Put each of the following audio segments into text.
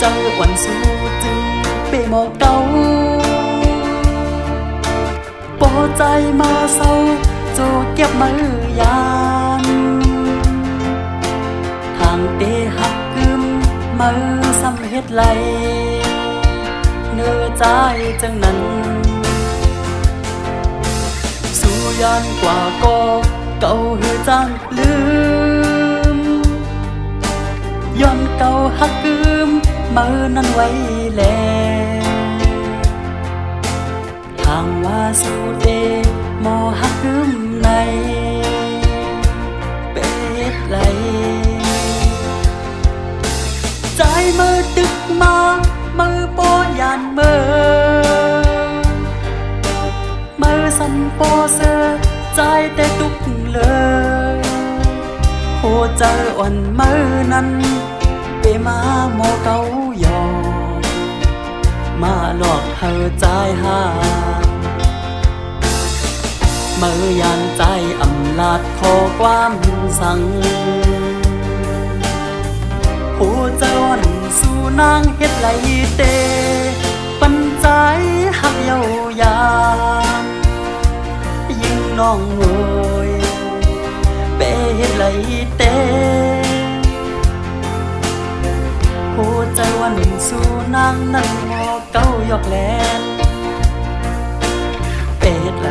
เจ้าวันสู้จึงเปหมอเก่าปอใจมาเศร้าโจเก็บมือยานทางเตหักกึมมือซ้ำเฮ็ดไหลเนื้อใจจังนั้นสู้ยานกว่าก็เก่าหือจังลืมย้อนเก่าหักกึมมือนั้นไว้แลทางว่าสู้เดมอหักกึมในเป็ดไหลใจมือตึกมามือโปยานมือสัมโปเสือใจแต่ตุกเลยโหเจออ่อนมือนั้นไปมาโมเกายอมาหลอกเธอใจหามือยานใจอำลาดขอความสั่งโหเจออ่อนสู่นางเฮ็ดไหลเตปันใจหักเยาวยานยิ่งน้องโวยเปเฮ็ดไหลเตโหใจวันสู่นางนั้นงอเก้ายอกแลนเปเฮ็ดไหล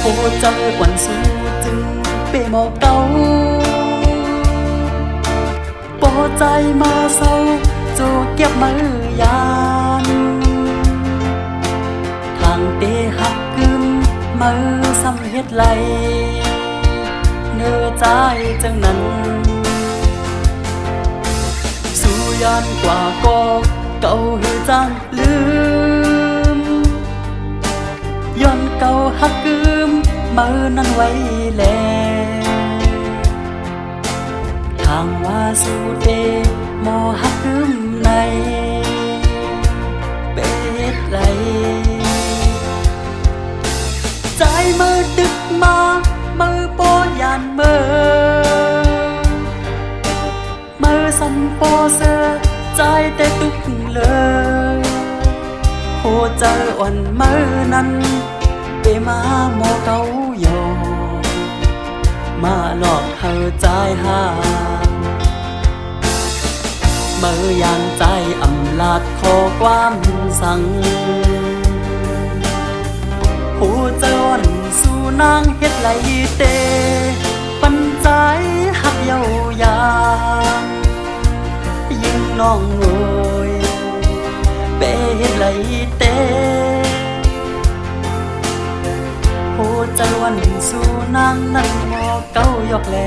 โอ้เจ้าวันสู้จึงเปหมอเก่าปอใจมาเศร้าโจเก็บมือยานทางเตหักกึมมือซ้ำเฮ็ดไหลเนื้อใจจังนั้นสู้ยานกว่าก็เก่าหือจังลืมย้อนเก่าหักกึมมือนั้นไว้แลทางว่าสู้เดมอหักกึมในเป็ดไหลใจมือตึกมามือโปยานมือสัมโปเสือใจแต่ตุกเลยโหเจออ่อนมือนั้นไปมาโมเกายอมาหลอกเธอใจหามือยานใจอำลาดขอความสั่งหูเจออ่อนสู่นางเฮ็ดไหลเตปันใจหักเยาวยานยิ่งน้องโวยเปเฮ็ดไหลเตโหใจวันสู่นางนั้นมอเก้ายอกแล